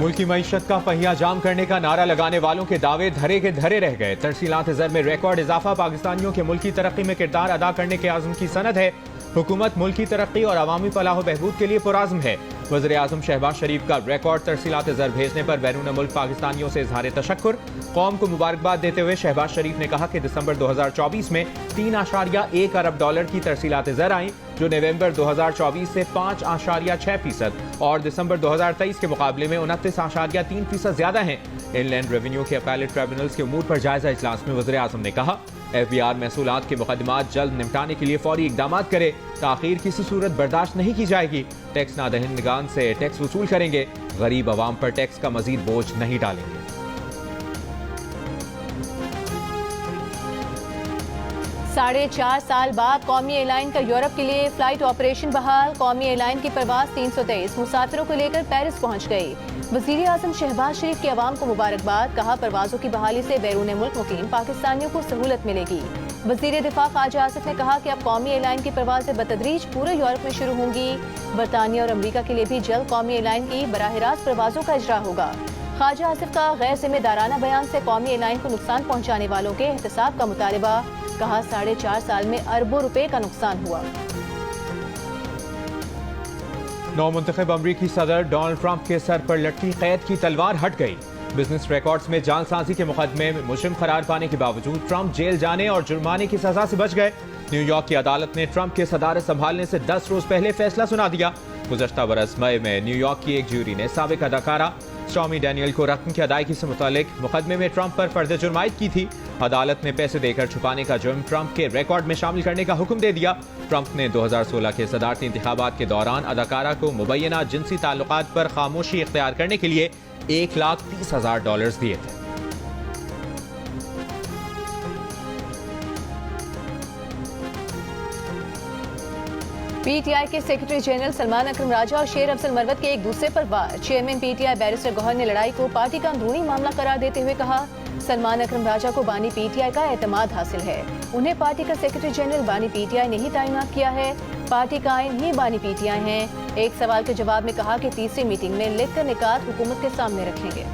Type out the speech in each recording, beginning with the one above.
मुल्की मईशत का पहिया जाम करने का नारा लगाने वालों के दावे धरे के धरे रह गए। तरसीलात ज़र में रिकॉर्ड इजाफा पाकिस्तानियों के मुल्की तरक्की में किरदार अदा करने के आज़म की सनद है। हुकूमत मुल्की तरक्की और अवामी फलाह बहबूद के लिए पुराज़्म है। वज़ीर आज़म शहबाज शरीफ का रिकॉर्ड तरसीलात ज़र भेजने पर बैरून मुल्क पाकिस्तानियों से इज़हार तशक्कुर। कौम को मुबारकबाद देते हुए शहबाज शरीफ ने कहा कि दिसंबर 2024 में 3.1 अरब डॉलर की तरसीलात ज़र आई, जो नवंबर 2024 से 5.6% और दिसंबर 2023 के मुकाबले में 29.3% ज्यादा हैं। इनलैंड रेवेन्यू के अपैलेट ट्रिब्यूनल्स के उमूर पर जायजा इजलास में वज़ीर आज़म ने कहा, FBR महसूलात के मुकदमात जल्द निपटाने के लिए फौरी इकदाम करे। ताखीर किसी सूरत बर्दाश्त नहीं की जाएगी। टैक्स नादहिंदगान से टैक्स वसूल करेंगे। गरीब आवाम पर टैक्स का मजीद बोझ नहीं डालेंगे। 4.5 साल बाद कौमी एयरलाइन का यूरोप के लिए फ्लाइट ऑपरेशन बहाल। कौमी एयरलाइन की परवाज 323 मुसाफिरों को लेकर पेरिस पहुंच गई। वज़ीर आज़म शहबाज शरीफ के अवाम को मुबारकबाद। कहा, परवाजों की बहाली से बैरून मुल्क मुकीम पाकिस्तानियों को सहूलत मिलेगी। वज़ीर दिफा ख्वाजा आसिफ ने कहा कि अब कौमी एयरलाइन की परवाजें बतदरीज पूरे यूरोप में शुरू होंगी। बरतानिया और अमरीका के लिए भी जल्द कौमी एयरलाइन की बराह रास्त परवाजों का इजरा होगा। ख्वाजा आसिफ का गैर जिम्मेदाराना बयान से कौमी एयरलाइन को नुकसान पहुँचाने वालों के एहतसाब का मुतालबा। कहा, 4.5 साल में अरबों रुपए का नुकसान हुआ। नौमुंतखब अमरीकी सदर डोनाल्ड ट्रंप के सर पर लटकी कैद की तलवार हट गई। बिजनेस रिकॉर्ड्स में जालसाजी के मुकदमे में मुजरिम करार पाने के बावजूद ट्रंप जेल जाने और जुर्माने की सजा से बच गए। न्यूयॉर्क की अदालत ने ट्रंप के सदारत संभालने से 10 रोज पहले फैसला सुना दिया। गुज़श्ता बरस मई में न्यूयॉर्क की एक ज्यूरी ने साबिक अदाकारा स्टॉर्मी डैनियल को रकम की अदायगी से मुतालिक मुकदमे में ट्रंप पर फर्द जुर्मायत की थी। अदालत ने पैसे देकर छुपाने का जुर्म ट्रंप के रिकॉर्ड में शामिल करने का हुक्म दे दिया। ट्रंप ने 2016 के सदारती इंतखाबात के दौरान अदाकारा को मुबैना जिनसी ताल्लुकात पर खामोशी इख्तियार करने के लिए $1,30,000 दिए थे। PTI के सेक्रेटरी जनरल सलमान अकरम राजा और शेर अफजल मरवत के एक दूसरे पर वार। चेयरमैन PTI बैरिस्टर गौहर ने लड़ाई को पार्टी का अंदरूनी मामला करार देते हुए कहा, सलमान अकरम राजा को बानी PTI का एतमाद हासिल है। उन्हें पार्टी का सेक्रेटरी जनरल बानी PTI ने ही तैनात किया है। पार्टी का आइन ही बानी PTI है। एक सवाल के जवाब में कहा कि तीसरी मीटिंग में लिखकर निकात हुकूमत के सामने रखेंगे।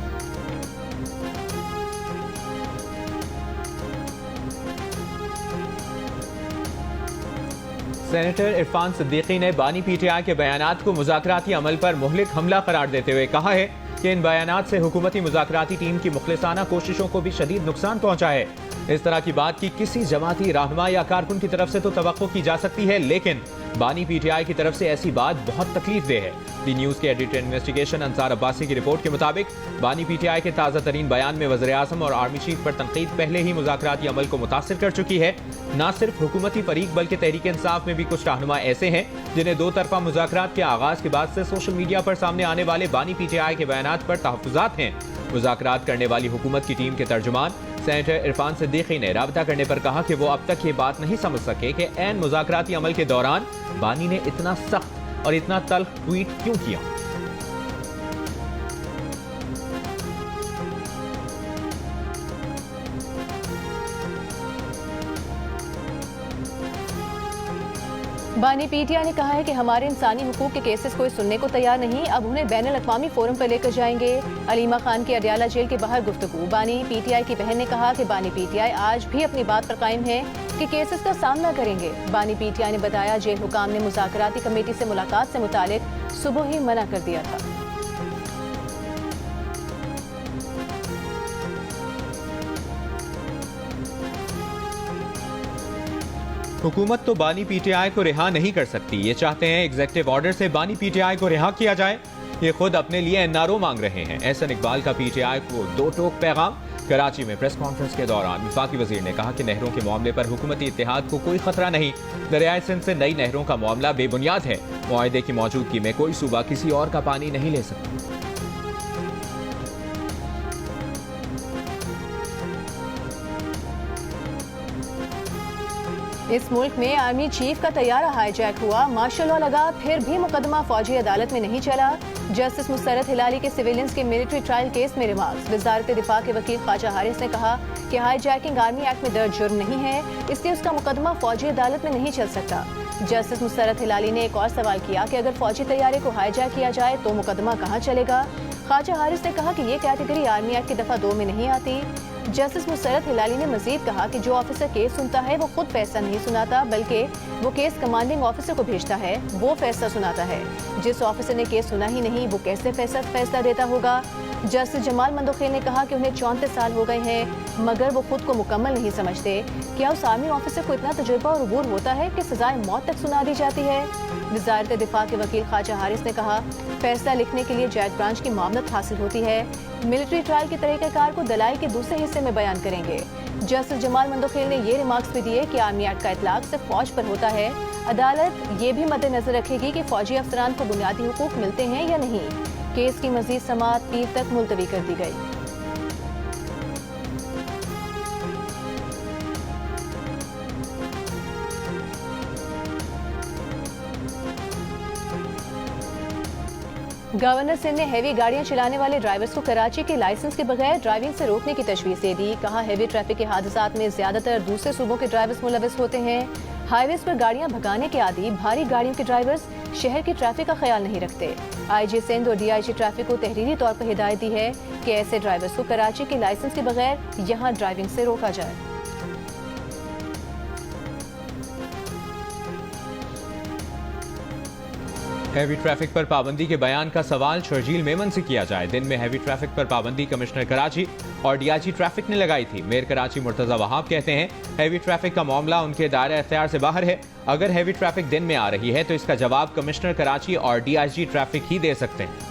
सेनेटर इरफान सिद्दीकी ने बानी PTI के बयानात को मुज़ाकराती अमल पर मुहलिक हमला करार देते हुए कहा है कि इन बयानात से हुकूमती मुज़ाकराती टीम की मुखलिसाना कोशिशों को भी शदीद नुकसान पहुंचा है। इस तरह की बात की किसी जमाती रहनुमा या कारकुन की तरफ से तो तवक्को की जा सकती है, लेकिन बानी PTI की तरफ से ऐसी बात बहुत तकलीफ दे है। दी न्यूज़ के एडिटर इन्वेस्टिगेशन अंसार अब्बासी की रिपोर्ट के मुताबिक बानी PTI के ताज़ा तरीन बयान में वज़ीर आज़म और आर्मी चीफ पर तनकीद पहले ही मुज़ाकराती अमल को मुतासिर कर चुकी है। न सिर्फ हुकूमती फरीक बल्कि तहरीक इंसाफ में भी कुछ रहनुमा ऐसे हैं जिन्हें दो तरफा मुज़ाकरात के आगाज के बाद से सोशल मीडिया पर सामने आने वाले बानी PTI के बयानात पर तहफ़्फ़ुज़ात हैं। मुज़ाकरात करने वाली हुकूमत की टीम के तर्जुमान सेनेटर इरफान सिद्दीकी ने राबता करने पर कहा कि वो अब तक ये बात नहीं समझ सके कि ऐन मुज़ाकराती अमल के दौरान बानी ने इतना सख्त और इतना तल्ख ट्वीट क्यों किया। बानी PTI ने कहा है कि हमारे इंसानी हुकूक के केसेस कोई सुनने को तैयार नहीं, अब उन्हें बैनुल अक़वामी फोरम पर लेकर जाएंगे। अलीमा खान की अडियाला जेल के बाहर गुफ्तगू। बानी PTI की बहन ने कहा कि बानी PTI आज भी अपनी बात पर कायम है कि केसेस का सामना करेंगे। बानी PTI ने बताया, जेल हुकाम ने मुज़ाकराती कमेटी से मुलाकात से मुतालिक सुबह ही मना कर दिया था। हुकूमत तो बानी PTI को रिहा नहीं कर सकती। ये चाहते हैं एग्जेक्टिव ऑर्डर से बानी PTI को रिहा किया जाए। ये खुद अपने लिए NRO मांग रहे हैं। एहसन इकबाल का PTI को दो टोक पैगाम। कराची में प्रेस कॉन्फ्रेंस के दौरान वफाकी वजीर ने कहा कि नहरों के मामले पर हुकूमती इत्तेहाद को कोई खतरा नहीं। दरियाए सिंध से नई नहरों का मामला बेबुनियाद है। मुआहदे की मौजूदगी में कोई सूबा किसी और का पानी नहीं ले सकता। इस मुल्क में आर्मी चीफ का तैयारा हाईजैक हुआ। मार्शल लॉ लगा, फिर भी मुकदमा फौजी अदालत में नहीं चला। जस्टिस मुसरत हिलाली के सिविलियंस के मिलिट्री ट्रायल केस में रिमार्क्स। वजारत दिफा के वकील ख्वाजा हारिस ने कहा कि हाईजैकिंग आर्मी एक्ट में दर्ज जुर्म नहीं है, इसलिए उसका मुकदमा फौजी अदालत में नहीं चल सकता। जस्टिस मुसरत हिलाली ने एक और सवाल किया कि अगर फौजी तैयारे को हाईजैक किया जाए तो मुकदमा कहाँ चलेगा। ख्वाजा हारिस ने कहा कि ये कैटेगरी आर्मी एक्ट की दफा 2 में नहीं आती। जस्टिस मुसरत हिलाली ने मजीद कहा कि जो ऑफिसर केस सुनता है वो खुद फैसला नहीं सुनाता, बल्कि वो केस कमांडिंग ऑफिसर को भेजता है, वो फैसला सुनाता है। जिस ऑफिसर ने केस सुना ही नहीं वो कैसे फैसला देता होगा। जस्टिस जमाल मंदोखेल ने कहा कि उन्हें 34 साल हो गए हैं मगर वो खुद को मुकम्मल नहीं समझते। क्या उस आर्मी ऑफिसर को इतना तजुर्बा और अबूर होता है कि सजाए मौत तक सुना दी जाती है। वज़ारत दिफा के वकील ख्वाजा हारिस ने कहा फैसला लिखने के लिए जैक ब्रांच की मामलत हासिल होती है। मिलिट्री ट्रायल के तरीक़ाकार को दलाइल के दूसरे हिस्से में बयान करेंगे। जस्टिस जमाल मंदोखेल ने ये रिमार्क्स भी दिए कि आर्मी एक्ट का इतलाक सिर्फ फौज पर होता है। अदालत ये भी मद्देनजर रखेगी कि फौजी अफसरान को बुनियादी हुकूक मिलते हैं या नहीं। केस की मजीद समाअत पीर तक मुलतवी कर दी गई। गवर्नर सिंध ने हैवी गाड़ियां चलाने वाले ड्राइवर्स को कराची के लाइसेंस के बगैर ड्राइविंग से रोकने की तजवीज़ दे दी। कहा हैवी ट्रैफिक के हादसात में ज्यादातर दूसरे सूबों के ड्राइवर्स मुलविस होते हैं। हाईवेज पर गाड़ियां भगाने के आदी भारी गाड़ियों के ड्राइवर्स शहर की ट्रैफिक का ख्याल नहीं रखते। IG सिंध और DIG ट्रैफिक को तहरीरी तौर पर हिदायत दी है कि ऐसे ड्राइवर्स को कराची के लाइसेंस के बगैर यहाँ ड्राइविंग से रोका जाए। हैवी ट्रैफिक पर पाबंदी के बयान का सवाल शर्जील मेमन से किया जाए। दिन में हैवी ट्रैफिक पर पाबंदी कमिश्नर कराची और DIG ट्रैफिक ने लगाई थी। मेयर कराची मुर्तजा वहाब कहते हैं हैवी ट्रैफिक का मामला उनके दायरे इख्तियार से बाहर है। अगर हैवी ट्रैफिक दिन में आ रही है तो इसका जवाब कमिश्नर कराची और DIG ट्रैफिक ही दे सकते हैं।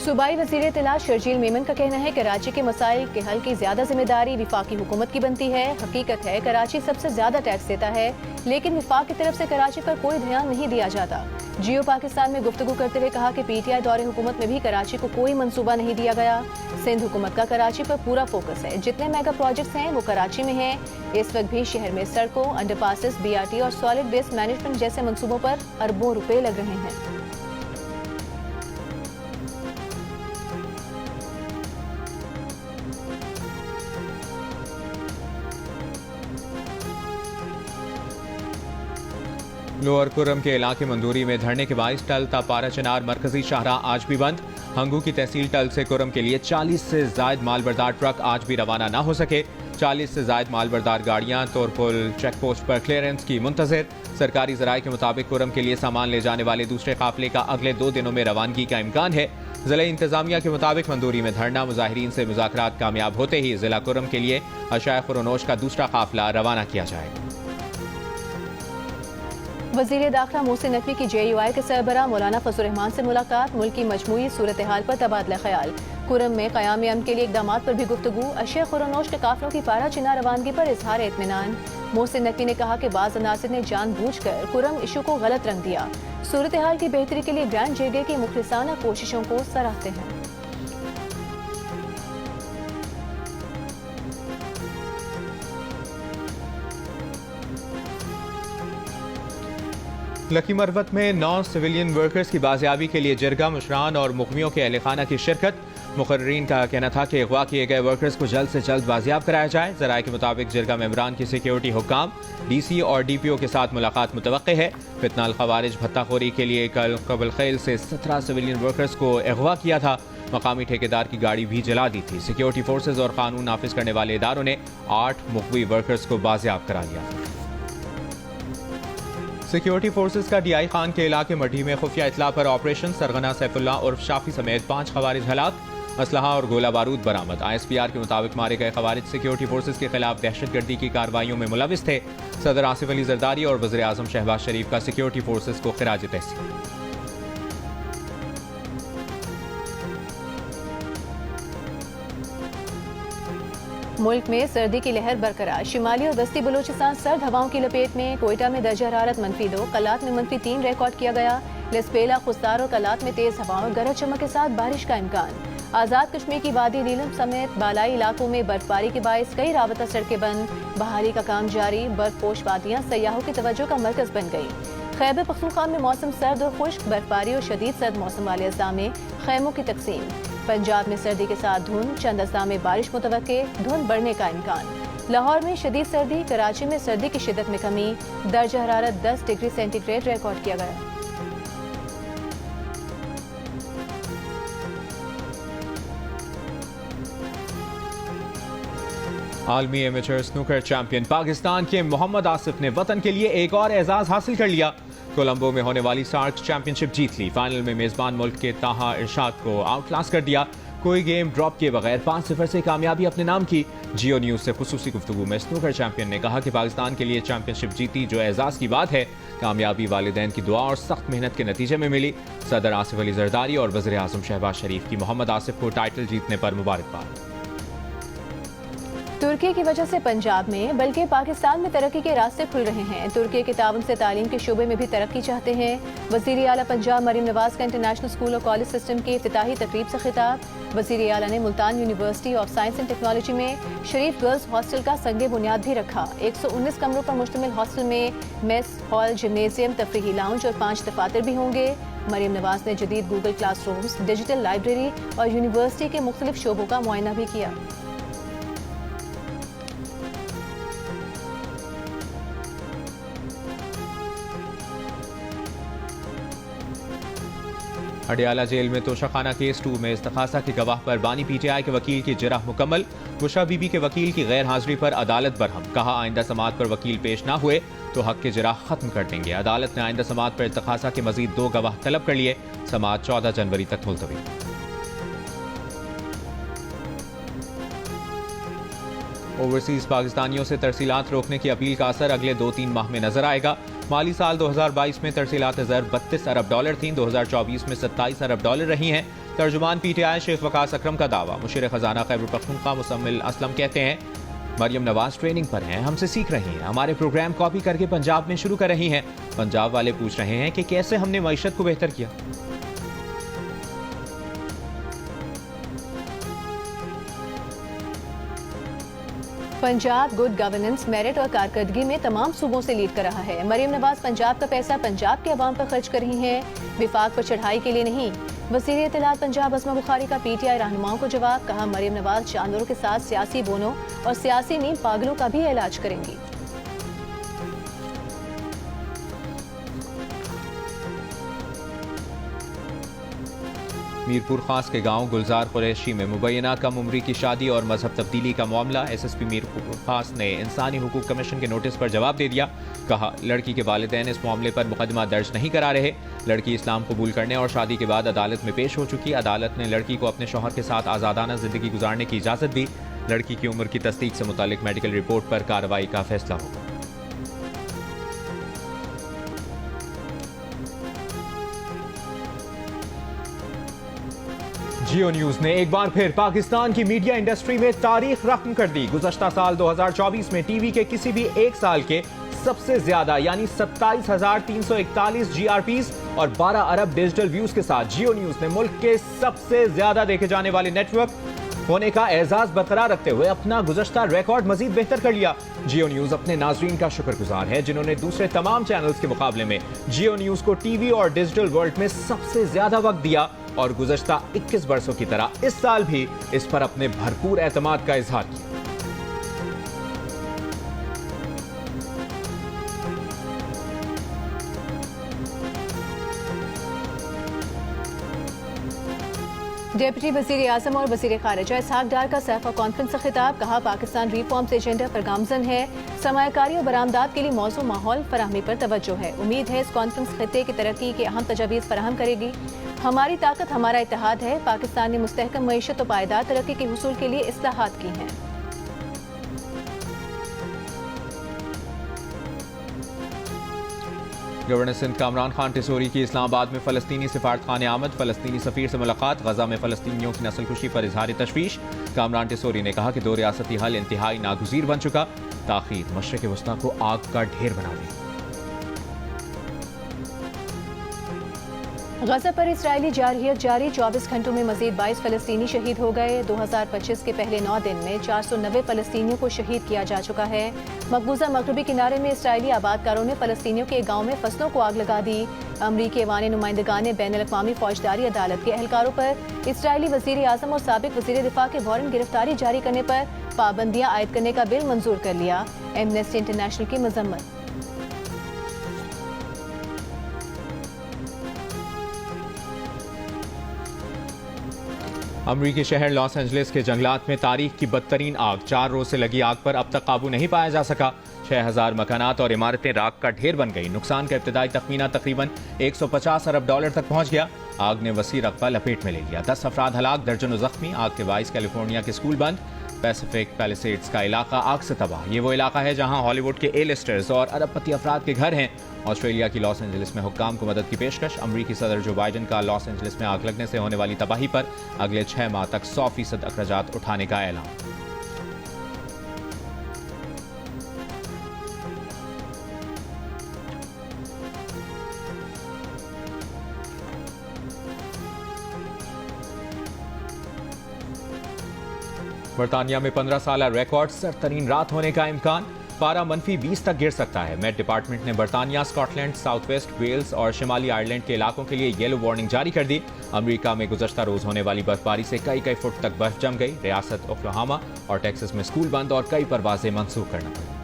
सूबाई वज़ीर इत्तला शर्जील मेमन का कहना है कराची के मसाइल के हल की ज्यादा जिम्मेदारी विफाकी हुकूमत की बनती है। हकीकत है कराची सबसे ज्यादा टैक्स देता है लेकिन विफाक की तरफ से कराची पर कोई ध्यान नहीं दिया जाता। जियो पाकिस्तान में गुफ्तगू करते हुए कहा कि PTI दौरे हुकूमत में भी कराची को कोई मंसूबा नहीं दिया गया। सिंध हुकूमत का कराची पर पूरा फोकस है। जितने मेगा प्रोजेक्ट्स हैं वो कराची में हैं। इस वक्त भी शहर में सड़कों, अंडरपासेस, BRT और सॉलिड वेस्ट मैनेजमेंट जैसे मंसूबों पर अरबों रुपए लग रहे हैं। लोअर कुरम के इलाके मंदूरी में धरने के बाइस टल तापारा चनार मरकजी शाहराह आज भी बंद। हंगू की तहसील टल से कुरम के लिए 40 से जायद मालबरदार ट्रक आज भी रवाना न हो सके। 40 से जायद मालबरदार गाड़ियां तोरपुल चेक पोस्ट पर क्लियरेंस की मुंतजिर। सरकारी जराये के मुताबिक कुरम के लिए सामान ले जाने वाले दूसरे काफिले का अगले 2 दिनों में रवानगी का इम्कान है। जिला इंतजामिया के मुताबिक मंदूरी में धरना मुजाहिरीन से मुज़ाकरात कामयाब होते ही जिला कुरम के लिए अशाए खुरोनोश का दूसरा काफिला रवाना किया जाएगा। वज़ीर दाखिला मोहसिन नकवी की JUI के सरबराह मौलाना फजल रहमान से मुलाकात। मुल्क की मजमूई सूरत हाल पर तबादला ख्याल। कुरम में क़याम अमन के लिए इक़दाम पर भी गुफ्तगू। अशिया खुरोनोश के काफिलों की पारा चिना रवानगी पर इजहार इत्मीनान। मोहसिन नकवी ने कहा कि बाज़ अनासिर ने जानबूझकर कुरम इशू को गलत रंग दिया। सूरत हाल की बेहतरी के लिए ग्रैंड जेगे की मुखलिसाना कोशिशों को सराहते हैं। लकी मरवत में 9 सिविलियन वर्कर्स की बाजियाबी के लिए जिरगा मुशरान और मुखमियों के अहल खाना की शिरकत। मुकर्रीन का कहना था कि अगवा किए गए वर्कर्स को जल्द से जल्द बाजियाब कराया जाए। जराये के मुताबिक जिरगा मेंबरान की सिक्योरिटी हुक्काम DC और DPO के साथ मुलाकात मुतवक्के है। फितनाल खवारिज भत्ताखोरी के लिए कल कबल खैल से 17 सिविलियन वर्कर्स को अगवा किया था। मकामी ठेकेदार की गाड़ी भी जला दी थी। सिक्योरिटी फोर्सेज और कानून नाफिज करने वाले इदारों ने 8 मुखवी वर्कर्स को बाजियाब करा लिया। सिक्योरिटी फोर्सेज का DI खान के इलाके मढ़ी में खुफिया इतला पर ऑपरेशन। सरगना सैफुल्ला और शाफी समेत 5 खवारिज हलाक। असलहा और गोला बारूद बरामद। ISPR के मुताबिक मारे गए खवारिज सिक्योरिटी फोर्सेज के खिलाफ दहशतगर्दी की कार्रवाइयों में मुलविस थे। सदर आसिफ अली जरदारी और वज़ीर आज़म शहबाज शरीफ का सिक्योरिटी फोर्सेज को खिराज तहसीन। मुल्क में सर्दी की लहर बरकरार। शिमाली और वस्ती बलूचिस्तान सर्द हवाओं की लपेट में। कोयटा में दर्जा हरारत -2, कलात में -3 रिकॉर्ड किया गया। लसपेला, खुस्तार और कलात में तेज हवाओं, गरज चमक के साथ बारिश का इम्कान। आज़ाद कश्मीर की वादी नीलम समेत बालाई इलाकों में बर्फबारी के बायस कई राबता सड़कें बंद। बहाली का काम जारी। बर्फपोश वादियाँ सयाहों की तवज्जो का मरकज बन गई। खैबर पख्तूनख्वा में मौसम सर्द और खुश्क। बर्फबारी और शदीद सर्द मौसम वाले अज़ला में खैमों की तकसीम। पंजाब में सर्दी के साथ धुंध। चंद अज़ला में बारिश मुतवक्के। धुंध बढ़ने का इम्कान। लाहौर में शदीद सर्दी, कराची में सर्दी की शिद्दत में कमी, दर्जा हरारत 10 डिग्री सेंटीग्रेड रिकॉर्ड किया गया। आलमी एमेचर स्नूकर चैंपियन पाकिस्तान के मोहम्मद आसिफ ने वतन के लिए एक और एजाज हासिल कर लिया। कोलंबो में होने वाली सार्क चैंपियनशिप जीत ली। फाइनल में मेजबान मुल्क के ताहा इरशाद को आउटक्लास कर दिया। कोई गेम ड्रॉप किए बगैर 5-0 से कामयाबी अपने नाम की। जियो न्यूज से खुसूसी गुफ्तगू में स्नूकर चैंपियन ने कहा कि पाकिस्तान के लिए चैंपियनशिप जीती जो एजाज की बात है। कामयाबी वालिदैन की दुआ और सख्त मेहनत के नतीजे में मिली। सदर आसिफ अली जरदारी और वज़ीर आज़म शहबाज शरीफ की मोहम्मद आसिफ को टाइटल जीतने पर मुबारकबाद। तुर्की की वजह से पंजाब में बल्कि पाकिस्तान में तरक्की के रास्ते खुल रहे हैं। तुर्की के ताउन से तालीम के शोबे में भी तरक्की चाहते हैं। वज़ीर आला पंजाब मरीम नवाज का इंटरनेशनल स्कूल और कॉलेज सिस्टम के इफ्तिताही तकरीब से खिताब। वज़ीर आला ने Multan university of science and technology में शरीफ गर्ल्स हॉस्टल का संगे बुनियाद भी रखा। 119 कमरों पर मुश्तमिल हॉस्टल में मेस, हॉल, जिम्नेजियम, तफरीही लाउंज और 5 दफातर भी होंगे। मरीम नवाज ने जदीद गूगल क्लासरूम्स, डिजिटल लाइब्रेरी और यूनिवर्सिटी के मुख्तलिफ शोबों का मुआयना भी किया। अडियाला जेल में तोशाखाना केस 2 में इस्तखासा के गवाह पर बानी पीटीआई के वकील की जिरह मुकम्मल। बुशरा बीबी के वकील की गैर हाजिरी पर अदालत बरहम। कहा आइंदा समाअत पर वकील पेश ना हुए तो हक के जिरह खत्म कर देंगे। अदालत ने आइंदा समाअत पर इस्तखासा के मजीद 2 गवाह तलब कर लिए। समाअत 14 जनवरी तक मुलतवी। ओवरसीज पाकिस्तानियों से तरसीलात रोकने की अपील का असर अगले 2-3 माह में नजर आएगा। माली साल 2022 में तरसीलात ज़र $32 अरब थीं, 2024 में $27 अरब रही हैं। तर्जुमान पीटीआई शेख वकास अकरम का दावा। मुशीर खजाना खैबर पख्तूनख्वा मुसम्मिल असलम कहते हैं मरियम नवाज ट्रेनिंग पर हैं, हमसे सीख रही हैं, हमारे प्रोग्राम कॉपी करके पंजाब में शुरू कर रही हैं। पंजाब वाले पूछ रहे हैं कि कैसे हमने मईशत को बेहतर किया। पंजाब गुड गवर्नेंस, मेरिट और कारकर्दगी में तमाम सूबों से लीड कर रहा है। मरीम नवाज पंजाब का पैसा पंजाब के अवाम पर खर्च कर रही हैं, विफाक पर चढ़ाई के लिए नहीं। वज़ीर इत्तलात पंजाब अस्मा बुखारी का पीटीआई रहनुमाओं को जवाब। कहा मरीम नवाज जानवरों के साथ सियासी बोनों और सियासी नीम पागलों का भी इलाज करेंगी। मीरपुर खास के गांव गुलजार कुरैशी में मुबैना कम उम्री की शादी और मजहब तब्दीली का मामला। एसएसपी मीरपुर खास ने इंसानी हुकूक कमीशन के नोटिस पर जवाब दे दिया। कहा लड़की के वालिदैन इस मामले पर मुकदमा दर्ज नहीं करा रहे। लड़की इस्लाम कबूल करने और शादी के बाद अदालत में पेश हो चुकी। अदालत ने लड़की को अपने शौहर के साथ आज़ादाना जिंदगी गुजारने की इजाज़त दी। लड़की की उम्र की तस्दीक से मुतालिक मेडिकल रिपोर्ट पर कार्रवाई का फैसला होगा। जियो न्यूज ने एक बार फिर पाकिस्तान की मीडिया इंडस्ट्री में तारीख रकम कर दी। गुज़श्ता साल 2024 में टीवी के किसी भी एक साल के सबसे ज्यादा यानी 27,341 GRPs और 12 अरब डिजिटल व्यूज के साथ जियो न्यूज ने मुल्क के सबसे ज्यादा देखे जाने वाले नेटवर्क होने का एजाज बरकरार रखते हुए अपना गुज़श्ता रिकॉर्ड मजीद बेहतर कर लिया। जियो न्यूज अपने नाजरीन का शुक्रगुजार है जिन्होंने दूसरे तमाम चैनल्स के मुकाबले में जियो न्यूज को टीवी और डिजिटल वर्ल्ड में सबसे ज्यादा वक्त दिया और गुज़श्ता 21 बरसों की तरह इस साल भी इस पर अपने भरपूर एतमाद का इजहार किया। डिप्टी वज़ीर आज़म और वज़ीर ख़ारिजा इसहाक डार का सैफा कॉन्फ्रेंस से खिताब। कहा पाकिस्तान रिफॉर्म्स एजेंडा पर गामजन है। सरमायाकारी और बरामदात के लिए मौजूद माहौल फराहमी पर तवज्जो है। उम्मीद है इस कॉन्फ्रेंस खित्ते की तरक्की के अहम तजावीज़ फराहम करेगी। हमारी ताकत हमारा इत्तेहाद है। पाकिस्तान ने मुस्तहकम मईशत और पायदार तरक्की के हुसूल के लिए इस्लाहात की हैं। गवर्नर सिंध कामरान खान टिसोरी की इस्लामाबाद में फलस्तीनी सिफारतखाने आमद। फलस्तीनी सफीर से मुलाकात। गजा में फलस्तीनियों की नस्लकुशी पर इजहार तशवीश। कामरान टिसोरी ने कहा कि 2 रियासती हल इंतहाई नागुज़ीर बन चुका। ताखीर मशरिक़ वस्ता को आग का ढेर बना दी। गजा पर इसराइली जारहियत जारी। 24 घंटों में मजीद 22 फलस्तीनी शहीद हो गए। 2025 के पहले 9 दिन में 490 फलस्तीनियों को शहीद किया जा चुका है। मकबूजा मगरबी किनारे में इसराइली आबादकारों ने फलस्तीनियों के एक गाँव में फसलों को आग लगा दी। अमरीकी ऐवान नुमाइंदगान ने बैन अल-अक़वामी फौजदारी अदालत के एहलकारों पर इसराइली वज़ीर आज़म और साबिक वज़ीर दिफा के वारंट गिरफ्तारी जारी करने पर पाबंदियां आयद करने का बिल मंजूर कर लिया। एमनेस्टी इंटरनेशनल की मजम्मत। अमरीकी शहर लॉस एंजलिस के जंगलात में तारीख की बदतरीन आग। 4 रोज से लगी आग पर अब तक काबू नहीं पाया जा सका। 6000 मकानात और इमारतें राख का ढेर बन गई। नुकसान का इब्तदाई तखमीना तकरीबन $150 अरब तक पहुंच गया। आग ने वसी रकबा लपेट में ले लिया। 10 अफराद हलाक, दर्जनों जख्मी। आग के बाइस कैलिफोर्निया के स्कूल बंद। पैसिफिक पैलिसेड्स का इलाका आग से तबाह। ये वो इलाका है जहां हॉलीवुड के A-लिस्टर्स और अरबपति अफराद के घर हैं। ऑस्ट्रेलिया की लॉस एंजलिस में हुक्काम को मदद की पेशकश। अमरीकी सदर जो बाइडन का लॉस एंजलिस में आग लगने से होने वाली तबाही पर अगले 6 माह तक 100% अखराजात उठाने का ऐलान। बरतानिया में 15 साल रिकॉर्ड सरतरीन रात होने का इम्कान। पारा -20 तक गिर सकता है। मेट डिपार्टमेंट ने बरतानिया, स्कॉटलैंड, साउथ वेस्ट वेल्स और शिमाली आयरलैंड के इलाकों के लिए येलो वार्निंग जारी कर दी। अमेरिका में गुज़श्ता रोज होने वाली बर्फबारी से कई फुट तक बर्फ जम गई। रियासत ओक्लाहोमा और टेक्सास में स्कूल बंद और कई परवाजें मंसूख करना पड़ी।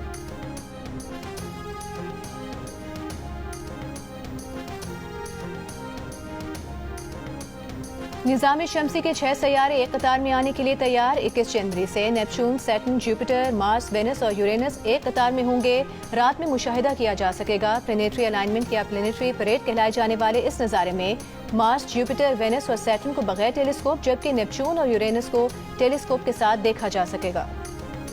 निज़ाम शमसी के 6 सैयारे एक कतार में आने के लिए तैयार। 21 जनवरी से Neptune, Saturn, Jupiter, Mars, Venus और यूरेनस एक कतार में होंगे। रात में मुशाहिदा किया जा सकेगा। प्लेनेटरी अलाइनमेंट या प्लेनेटरी परेड कहलाए जाने वाले इस नज़ारे में मार्स, जुपिटर, वेनस और सैटर्न को बगैर टेलीस्कोप, जबकि नेपच्यून और यूरेनस को टेलीस्कोप के साथ देखा जा सकेगा।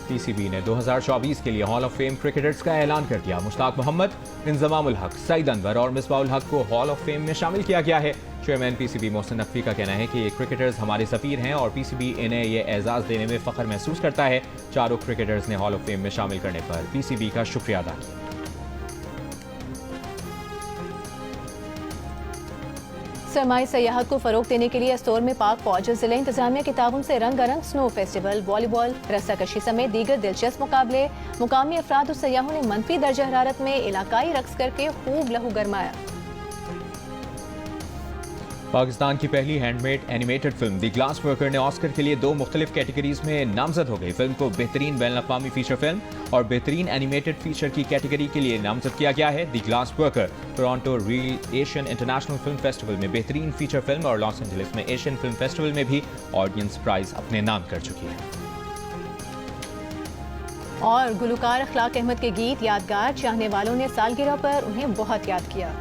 पीसीबी ने 2024 के लिए हॉल ऑफ फेम क्रिकेटर्स का ऐलान कर दिया। मुश्ताक मोहम्मद, इंजमामुल हक, सईद अनवर और मिसबाहुल हक को हॉल ऑफ फेम में शामिल किया गया है। चेयरमैन पीसीबी मोहसिन नकवी का कहना है कि ये क्रिकेटर्स हमारे सफीर हैं और पीसीबी इन्हें ये एजाज देने में फख्र महसूस करता है। चारों क्रिकेटर्स ने हॉल ऑफ फेम में शामिल करने पर पीसीबी का शुक्रिया अदा किया। सरमाई सयाहत को फरोग देने के लिए अस्तोर में पाक फौज जिले इंतजामिया के ताउन से रंगारंग स्नो फेस्टिवल, वॉलीबॉल, रस्साकशी समेत दीगर दिलचस्प मुकाबले। मुकामी अफराद और सयाहों ने मनफी दर्जा हरारत में इलाकाई रक्स करके खूब लहू गरमाया। पाकिस्तान की पहली handmade animated film the glass worker ने ऑस्कर के लिए 2 मुख्तलिफ कैटेगरीज में नामजद हो गई। फिल्म को बेहतरीन बैनुल-अक़वामी फीचर फिल्म और बेहतरीन एनिमेटेड फीचर की कैटेगरी के लिए नामजद किया गया है। The glass worker Toronto reel Asian international film festival में बेहतरीन फीचर फिल्म और लॉस एंजलिस में एशियन फिल्म फेस्टिवल में भी ऑडियंस प्राइज अपने नाम कर चुकी है। और गुलकार अखलाक अहमद के गीत यादगार, चाहने वालों ने सालगिरह पर उन्हें बहुत याद किया।